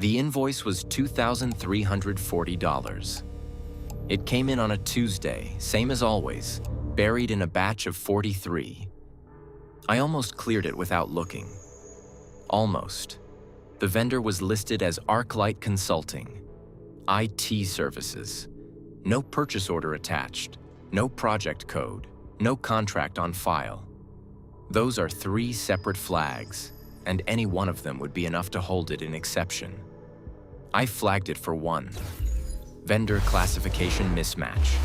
The invoice was $2,340. It came in on a Tuesday, same as always, buried in a batch of 43. I almost cleared it without looking. Almost. The vendor was listed as ArcLight Consulting, IT services. No purchase order attached, no project code, no contract on file. Those are 3 separate flags, and any one of them would be enough to hold it in exception. I flagged it for 1. Vendor classification mismatch.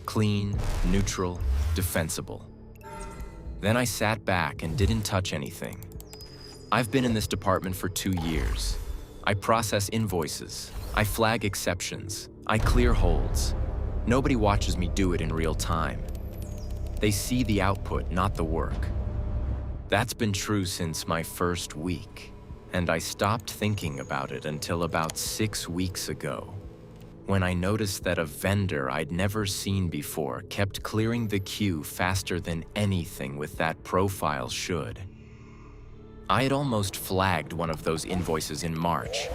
Clean, neutral, defensible. Then I sat back and didn't touch anything. I've been in this department for 2 years. I process invoices. I flag exceptions. I clear holds. Nobody watches me do it in real time. They see the output, not the work. That's been true since my first week, and I stopped thinking about it until about 6 weeks ago, when I noticed that a vendor I'd never seen before kept clearing the queue faster than anything with that profile should. I had almost flagged one of those invoices in March,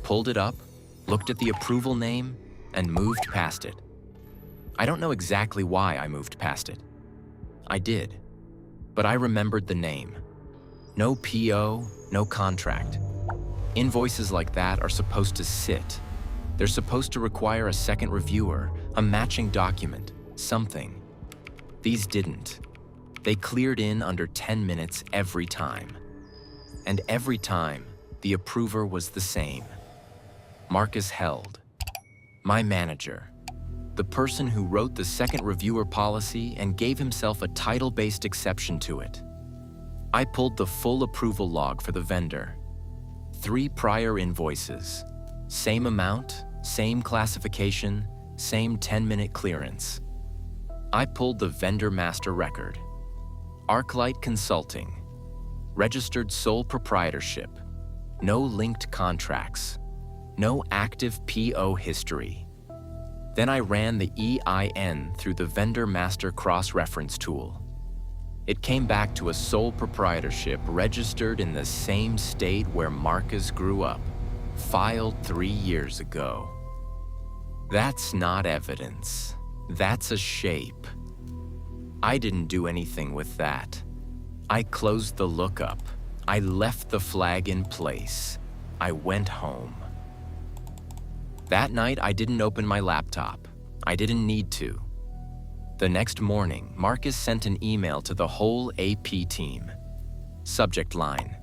pulled it up, looked at the approval name, and moved past it. I don't know exactly why I moved past it. I did, but I remembered the name. No PO, no contract. Invoices like that are supposed to sit. They're supposed to require a second reviewer, a matching document, something. These didn't. They cleared in under 10 minutes every time. And every time, the approver was the same. Marcus Held, my manager, the person who wrote the second reviewer policy and gave himself a title-based exception to it. I pulled the full approval log for the vendor. 3 prior invoices, same amount, same classification, same 10-minute clearance. I pulled the vendor master record. ArcLight Consulting, registered sole proprietorship, no linked contracts, no active PO history. Then I ran the EIN through the vendor master cross-reference tool. It came back to a sole proprietorship registered in the same state where Marcus grew up, filed 3 years ago. That's not evidence. That's a shape. I didn't do anything with that. I closed the lookup. I left the flag in place. I went home. That night, I didn't open my laptop. I didn't need to. The next morning, Marcus sent an email to the whole AP team. Subject line: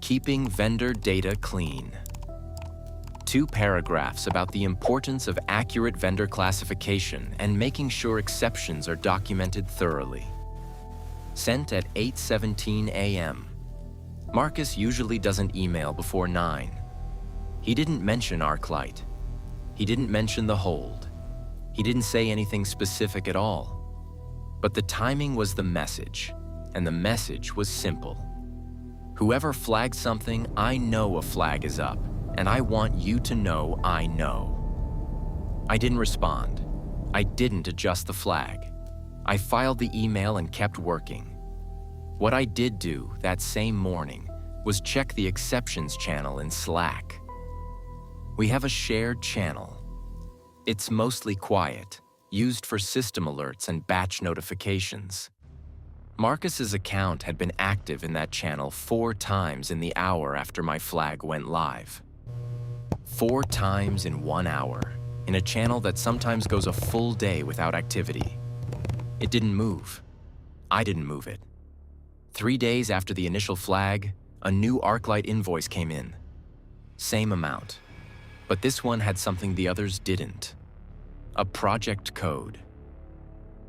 keeping vendor data clean. 2 paragraphs about the importance of accurate vendor classification and making sure exceptions are documented thoroughly. Sent at 8:17 a.m. Marcus usually doesn't email before 9. He didn't mention ArcLight. He didn't mention the hold. He didn't say anything specific at all. But the timing was the message, and the message was simple. Whoever flags something, I know a flag is up, and I want you to know I know. I didn't respond. I didn't adjust the flag. I filed the email and kept working. What I did do that same morning was check the exceptions channel in Slack. We have a shared channel. It's mostly quiet, used for system alerts and batch notifications. Marcus's account had been active in that channel 4 times in the hour after my flag went live. 4 times in 1 hour, in a channel that sometimes goes a full day without activity. It didn't move. I didn't move it. 3 days after the initial flag, a new ArcLight invoice came in. Same amount, but this one had something the others didn't. A project code.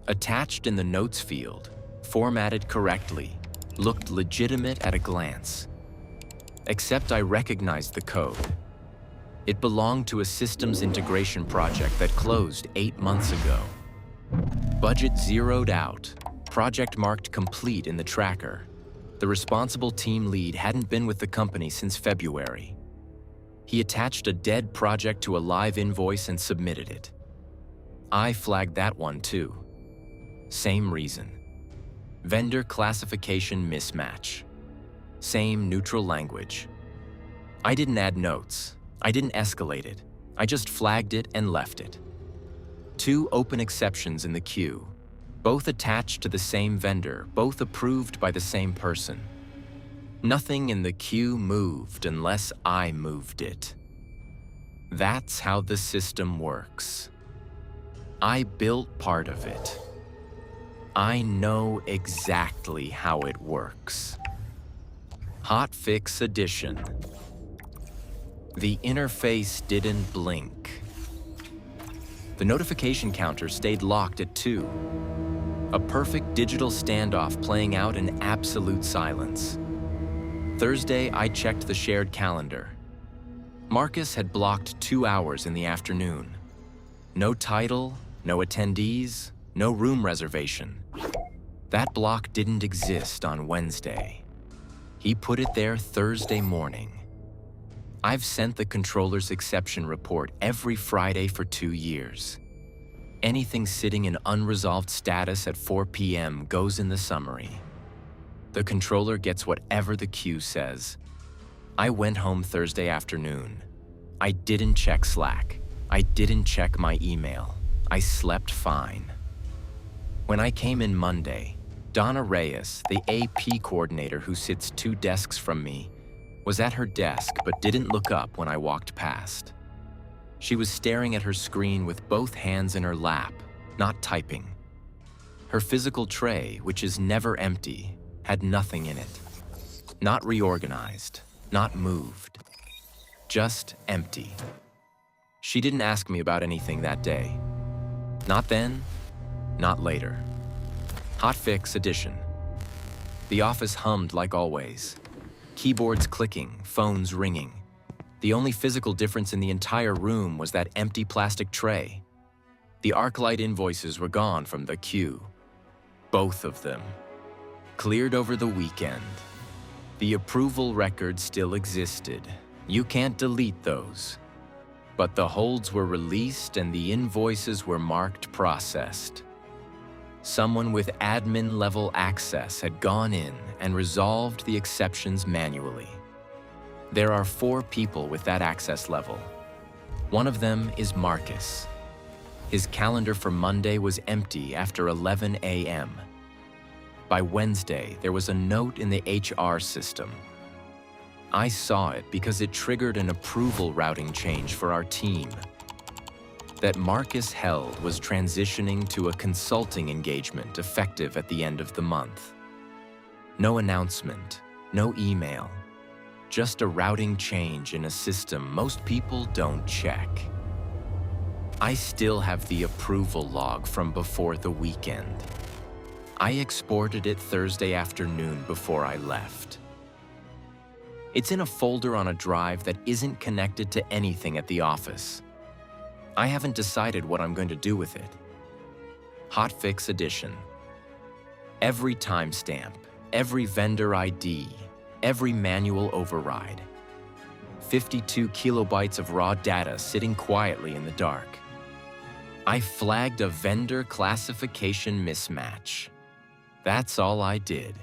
Attached in the notes field, formatted correctly, looked legitimate at a glance. Except I recognized the code. It belonged to a systems integration project that closed 8 months ago. Budget zeroed out, project marked complete in the tracker. The responsible team lead hadn't been with the company since February. He attached a dead project to a live invoice and submitted it. I flagged that one too. Same reason. Vendor classification mismatch. Same neutral language. I didn't add notes. I didn't escalate it. I just flagged it and left it. 2 open exceptions in the queue, both attached to the same vendor, both approved by the same person. Nothing in the queue moved unless I moved it. That's how the system works. I built part of it. I know exactly how it works. Hotfix Edition. The interface didn't blink. The notification counter stayed locked at 2. A perfect digital standoff playing out in absolute silence. Thursday, I checked the shared calendar. Marcus had blocked 2 hours in the afternoon. No title, no attendees, no room reservation. That block didn't exist on Wednesday. He put it there Thursday morning. I've sent the controller's exception report every Friday for 2 years. Anything sitting in unresolved status at 4 p.m. goes in the summary. The controller gets whatever the queue says. I went home Thursday afternoon. I didn't check Slack. I didn't check my email. I slept fine. When I came in Monday, Donna Reyes, the AP coordinator who sits 2 desks from me, was at her desk but didn't look up when I walked past. She was staring at her screen with both hands in her lap, not typing. Her physical tray, which is never empty, had nothing in it. Not reorganized, not moved. Just empty. She didn't ask me about anything that day. Not then, not later. Hotfix Edition. The office hummed like always. Keyboards clicking, phones ringing. The only physical difference in the entire room was that empty plastic tray. The ArcLight invoices were gone from the queue. Both of them. Cleared over the weekend. The approval record still existed. You can't delete those. But the holds were released and the invoices were marked processed. Someone with admin-level access had gone in and resolved the exceptions manually. There are 4 people with that access level. One of them is Marcus. His calendar for Monday was empty after 11 a.m. By Wednesday, there was a note in the HR system. I saw it because it triggered an approval routing change for our team. That Marcus held was transitioning to a consulting engagement effective at the end of the month. No announcement, no email, just a routing change in a system most people don't check. I still have the approval log from before the weekend. I exported it Thursday afternoon before I left. It's in a folder on a drive that isn't connected to anything at the office. I haven't decided what I'm going to do with it. Hotfix Edition. Every timestamp, every vendor ID, every manual override. 52 kilobytes of raw data sitting quietly in the dark. I flagged a vendor classification mismatch. That's all I did.